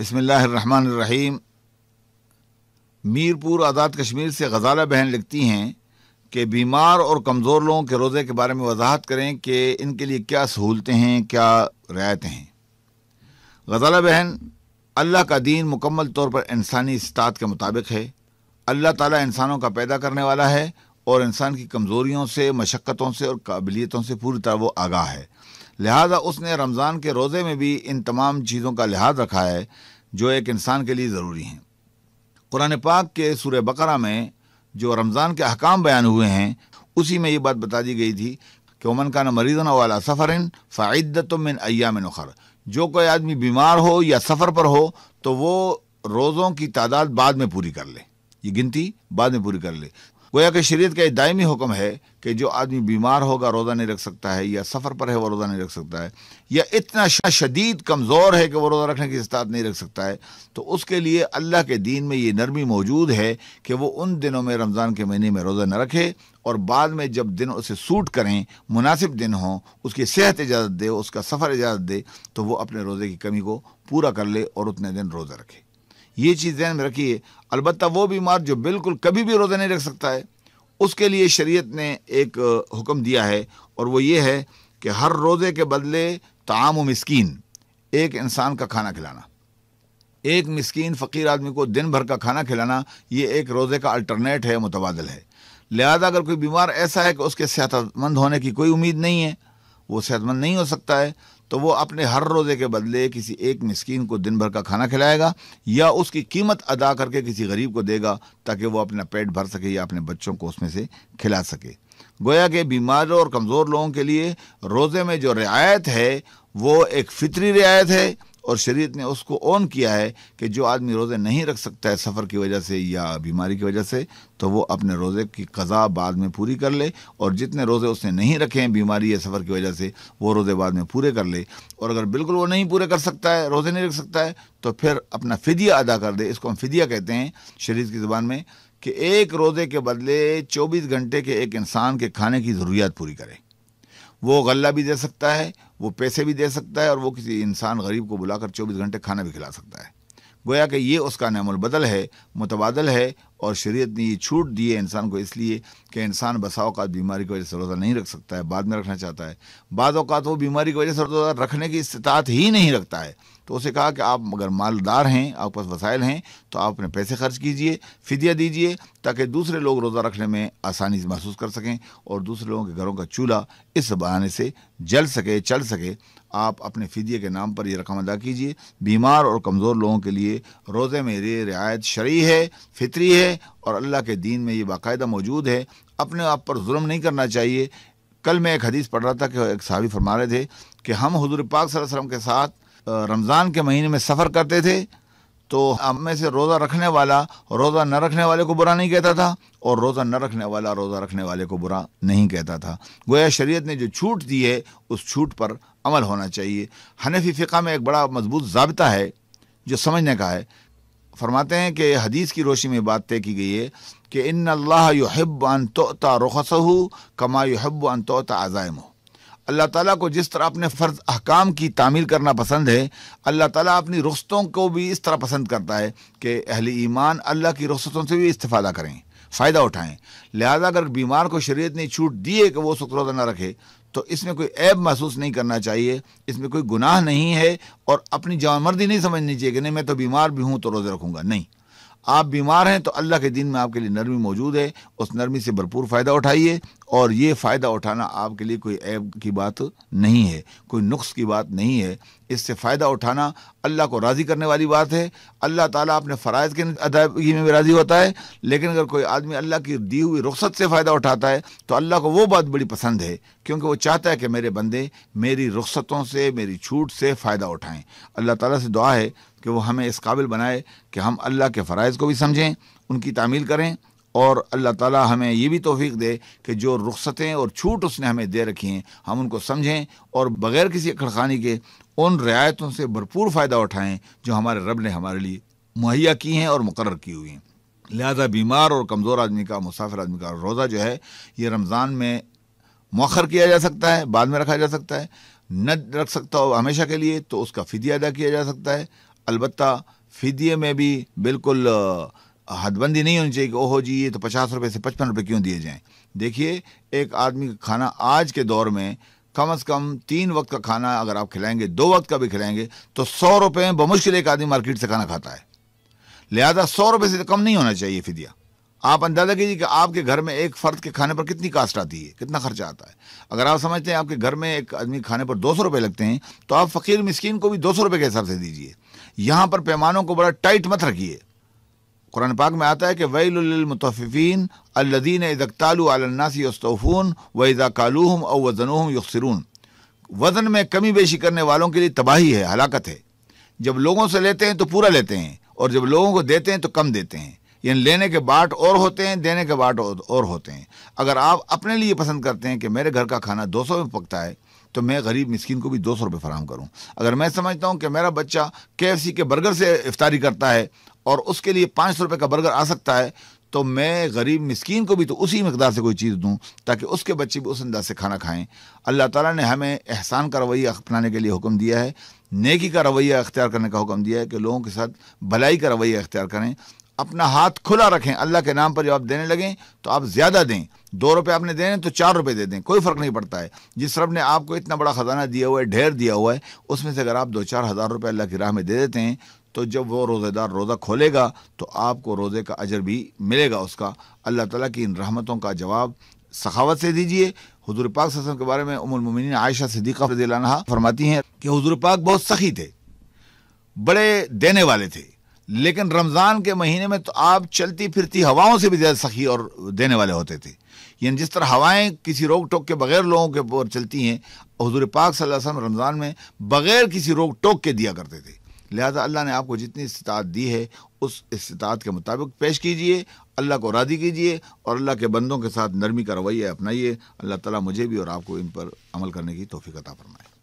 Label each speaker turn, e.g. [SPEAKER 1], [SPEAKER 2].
[SPEAKER 1] بسم اللہ الرحمن الرحیم۔ میرپور آزاد کشمیر سے غزالہ بہن لکھتی ہیں کہ بیمار اور کمزور لوگوں کے روزے کے بارے میں وضاحت کریں کہ ان کے لیے کیا سہولتیں ہیں، کیا رعایتیں ہیں۔ غزالہ بہن، اللہ کا دین مکمل طور پر انسانی استطاعت کے مطابق ہے۔ اللہ تعالیٰ انسانوں کا پیدا کرنے والا ہے اور انسان کی کمزوریوں سے، مشقتوں سے اور قابلیتوں سے پوری طرح وہ آگاہ ہے۔ لہذا اس نے رمضان کے روزے میں بھی ان تمام چیزوں کا لحاظ رکھا ہے جو ایک انسان کے لیے ضروری ہیں۔ قرآن پاک کے سورہ بقرہ میں جو رمضان کے احکام بیان ہوئے ہیں، اسی میں یہ بات بتا دی گئی تھی کہ ومن کان مریضا او علی سفر فعدۃ من ایام اخر، جو کوئی آدمی بیمار ہو یا سفر پر ہو تو وہ روزوں کی تعداد بعد میں پوری کر لے، یہ گنتی بعد میں پوری کر لے۔ گویا کہ شریعت کا یہ دائمی حکم ہے کہ جو آدمی بیمار ہوگا روزہ نہیں رکھ سکتا ہے، یا سفر پر ہے وہ روزہ نہیں رکھ سکتا ہے، یا اتنا شدید کمزور ہے کہ وہ روزہ رکھنے کی استطاعت نہیں رکھ سکتا ہے، تو اس کے لیے اللہ کے دین میں یہ نرمی موجود ہے کہ وہ ان دنوں میں، رمضان کے مہینے میں روزہ نہ رکھے، اور بعد میں جب دن اسے سوٹ کریں، مناسب دن ہوں، اس کی صحت اجازت دے، اس کا سفر اجازت دے، تو وہ اپنے روزے کی کمی کو پورا کر لے اور اتنے دن روزہ رکھے۔ یہ چیز ذہن میں رکھیے۔ البتہ وہ بیمار جو بالکل کبھی بھی روزہ نہیں رکھ سکتا ہے، اس کے لیے شریعت نے ایک حکم دیا ہے، اور وہ یہ ہے کہ ہر روزے کے بدلے طعام و مسکین، ایک انسان کا کھانا کھلانا، ایک مسکین فقیر آدمی کو دن بھر کا کھانا کھلانا، یہ ایک روزے کا الٹرنیٹ ہے، متبادل ہے۔ لہذا اگر کوئی بیمار ایسا ہے کہ اس کے صحت مند ہونے کی کوئی امید نہیں ہے، وہ صحت مند نہیں ہو سکتا ہے، تو وہ اپنے ہر روزے کے بدلے کسی ایک مسکین کو دن بھر کا کھانا کھلائے گا، یا اس کی قیمت ادا کر کے کسی غریب کو دے گا تاکہ وہ اپنا پیٹ بھر سکے یا اپنے بچوں کو اس میں سے کھلا سکے۔ گویا کہ بیماروں اور کمزور لوگوں کے لیے روزے میں جو رعایت ہے وہ ایک فطری رعایت ہے، اور شریعت نے اس کو اون کیا ہے کہ جو آدمی روزے نہیں رکھ سکتا ہے سفر کی وجہ سے یا بیماری کی وجہ سے، تو وہ اپنے روزے کی قضا بعد میں پوری کر لے، اور جتنے روزے اس نے نہیں رکھے ہیں بیماری یا سفر کی وجہ سے، وہ روزے بعد میں پورے کر لے۔ اور اگر بالکل وہ نہیں پورے کر سکتا ہے، روزے نہیں رکھ سکتا ہے، تو پھر اپنا فدیہ ادا کر دے۔ اس کو ہم فدیہ کہتے ہیں شریعت کی زبان میں، کہ ایک روزے کے بدلے 24 گھنٹے کے ایک انسان کے کھانے کی ضروریات پوری کرے۔ وہ غلہ بھی دے سکتا ہے، وہ پیسے بھی دے سکتا ہے، اور وہ کسی انسان غریب کو بلا کر 24 گھنٹے کھانا بھی کھلا سکتا ہے۔ گویا کہ یہ اس کا نعم البدل ہے، متبادل ہے، اور شریعت نے یہ چھوٹ دی ہے انسان کو اس لیے کہ انسان بسا اوقات بیماری کی وجہ سے روزہ نہیں رکھ سکتا ہے، بعد میں رکھنا چاہتا ہے، بعض اوقات وہ بیماری کی وجہ سے روزہ رکھنے کی استطاعت ہی نہیں رکھتا ہے، تو اسے کہا کہ آپ اگر مالدار ہیں، آپ کے پاس وسائل ہیں، تو آپ اپنے پیسے خرچ کیجئے، فدیہ دیجئے، تاکہ دوسرے لوگ روزہ رکھنے میں آسانی سے محسوس کر سکیں اور دوسرے لوگوں کے گھروں کا چولہا اس بہانے سے جل سکے، چل سکے۔ آپ اپنے فدیے کے نام پر یہ رقم ادا کیجئے۔ بیمار اور کمزور لوگوں کے لیے روزے میں یہ رعایت شرعی ہے، فطری ہے، اور اللہ کے دین میں یہ باقاعدہ موجود ہے۔ اپنے آپ پر ظلم نہیں کرنا چاہیے۔ کل میں ایک حدیث پڑھ رہا تھا کہ ایک صحابی فرما رہے تھے کہ ہم حضور پاک صلی اللہ علیہ وسلم کے ساتھ رمضان کے مہینے میں سفر کرتے تھے، تو ہم میں سے روزہ رکھنے والا روزہ نہ رکھنے والے کو برا نہیں کہتا تھا، اور روزہ نہ رکھنے والا روزہ رکھنے والے کو برا نہیں کہتا تھا۔ گویا شریعت نے جو چھوٹ دی ہے اس چھوٹ پر عمل ہونا چاہیے۔ حنفی فقہ میں ایک بڑا مضبوط ضابطہ ہے جو سمجھنے کا ہے۔ فرماتے ہیں کہ حدیث کی روشنی میں بات طے کی گئی ہے کہ ان اللہ یحب ان تؤتى رخصه کما یحب ان تؤتى عزائمه۔ اللہ تعالیٰ کو جس طرح اپنے فرض احکام کی تعمیل کرنا پسند ہے، اللہ تعالیٰ اپنی رخصتوں کو بھی اس طرح پسند کرتا ہے کہ اہل ایمان اللہ کی رخصتوں سے بھی استفادہ کریں، فائدہ اٹھائیں۔ لہذا اگر بیمار کو شریعت نے چھوٹ دی ہے کہ وہ سخت روزہ نہ رکھے، تو اس میں کوئی عیب محسوس نہیں کرنا چاہیے، اس میں کوئی گناہ نہیں ہے، اور اپنی جوان مردی نہیں سمجھنی چاہیے کہ نہیں میں تو بیمار بھی ہوں تو روزے رکھوں گا۔ نہیں، آپ بیمار ہیں تو اللہ کے دین میں آپ کے لیے نرمی موجود ہے، اس نرمی سے بھرپور فائدہ اٹھائیے، اور یہ فائدہ اٹھانا آپ کے لیے کوئی عیب کی بات نہیں ہے، کوئی نقص کی بات نہیں ہے۔ اس سے فائدہ اٹھانا اللہ کو راضی کرنے والی بات ہے۔ اللہ تعالیٰ اپنے فرائض کی ادائیگی میں بھی راضی ہوتا ہے، لیکن اگر کوئی آدمی اللہ کی دی ہوئی رخصت سے فائدہ اٹھاتا ہے تو اللہ کو وہ بات بڑی پسند ہے، کیونکہ وہ چاہتا ہے کہ میرے بندے میری رخصتوں سے، میری چھوٹ سے فائدہ اٹھائیں۔ اللہ تعالیٰ سے دعا ہے کہ وہ ہمیں اس قابل بنائے کہ ہم اللہ کے فرائض کو بھی سمجھیں، ان کی تعمیل کریں، اور اللہ تعالیٰ ہمیں یہ بھی توفیق دے کہ جو رخصتیں اور چھوٹ اس نے ہمیں دے رکھی ہیں ہم ان کو سمجھیں، اور بغیر کسی کھڑخانی کے ان رعایتوں سے بھرپور فائدہ اٹھائیں جو ہمارے رب نے ہمارے لیے مہیا کی ہیں اور مقرر کی ہوئی ہیں۔ لہذا بیمار اور کمزور آدمی کا، مسافر آدمی کا روزہ جو ہے یہ رمضان میں مؤخر کیا جا سکتا ہے، بعد میں رکھا جا سکتا ہے، نہ رکھ سکتا ہو ہمیشہ کے لیے تو اس کا فدیہ ادا کیا جا سکتا ہے۔ البتہ فدیے میں بھی بالکل حد بندی نہیں ہونی چاہیے کہ اوہو جی یہ تو 50 روپے سے 55 روپے کیوں دیے جائیں. دیکھیے ایک آدمی کا کھانا آج کے دور میں کم از کم 3 وقت کا کھانا اگر آپ کھلائیں گے، 2 وقت کا بھی کھلائیں گے تو 100 روپے میں بمشکل ایک آدمی مارکیٹ سے کھانا کھاتا ہے. لہذا 100 روپے سے کم نہیں ہونا چاہیے فدیہ. آپ اندازہ کیجیے کہ آپ کے گھر میں ایک فرد کے کھانے پر کتنی کاسٹ آتی ہے، کتنا خرچہ آتا ہے. اگر آپ سمجھتے ہیں آپ کے گھر میں ایک آدمی کھانے پر 200 روپے لگتے ہیں تو آپ فقیر مسکین کو بھی 200 روپے کے حساب سے دیجیے. یہاں پر پیمانوں کو بڑا ٹائٹ مت رکھیے. قرآن پاک میں آتا ہے کہ ویل للمطففین الذین اذا اکتالوا علی الناس یستوفون واذا کالوہم او وزنوہم یخسرون. وزن میں کمی بیشی کرنے والوں کے لیے تباہی ہے، ہلاکت ہے. جب لوگوں سے لیتے ہیں تو پورا لیتے ہیں، اور جب لوگوں کو دیتے ہیں تو کم دیتے ہیں. یعنی لینے کے باٹ اور ہوتے ہیں، دینے کے باٹ اور ہوتے ہیں. اگر آپ اپنے لیے پسند کرتے ہیں کہ میرے گھر کا کھانا 200 میں پکتا ہے تو میں غریب مسکین کو بھی 200 روپے فراہم کروں. اگر میں سمجھتا ہوں کہ میرا بچہ KFC کے برگر سے افطاری کرتا ہے اور اس کے لیے 500 روپے کا برگر آ سکتا ہے تو میں غریب مسکین کو بھی تو اسی مقدار سے کوئی چیز دوں تاکہ اس کے بچے بھی اس انداز سے کھانا کھائیں. اللہ تعالیٰ نے ہمیں احسان کا رویہ اپنانے کے لیے حکم دیا ہے، نیکی کا رویہ اختیار کرنے کا حکم دیا ہے کہ لوگوں کے ساتھ بھلائی کا رویہ اختیار کریں. اپنا ہاتھ کھلا رکھیں. اللہ کے نام پر جب آپ دینے لگیں تو آپ زیادہ دیں. 2 روپے آپ نے دینے تو 4 روپے دے دیں، کوئی فرق نہیں پڑتا ہے. جس رب نے آپ کو اتنا بڑا خزانہ دیا ہوا ہے، ڈھیر دیا ہوا ہے، اس میں سے اگر آپ 2-4 ہزار روپے اللہ کی راہ میں دے دیتے ہیں تو جب وہ روزہ دار روزہ کھولے گا تو آپ کو روزے کا اجر بھی ملے گا اس کا. اللہ تعالیٰ کی ان رحمتوں کا جواب سخاوت سے دیجیے. حضور پاک صلی اللہ علیہ وسلم کے بارے میں ام المومنین عائشہ صدیقہ رضی اللہ عنہا فرماتی ہیں کہ حضور پاک بہت سخی تھے، بڑے دینے والے تھے، لیکن رمضان کے مہینے میں تو آپ چلتی پھرتی ہواؤں سے بھی زیادہ سخی اور دینے والے ہوتے تھے. یعنی جس طرح ہوائیں کسی روک ٹوک کے بغیر لوگوں کے اوپر چلتی ہیں، حضور پاک صلی اللہ علیہ وسلم رمضان میں بغیر کسی روک ٹوک کے دیا کرتے تھے. لہذا اللہ نے آپ کو جتنی استطاعت دی ہے اس استطاعت کے مطابق پیش کیجئے، اللہ کو راضی کیجئے اور اللہ کے بندوں کے ساتھ نرمی کا رویہ اپنائیے. اللہ تعالیٰ مجھے بھی اور آپ کو ان پر عمل کرنے کی توفیق عطا فرمائے.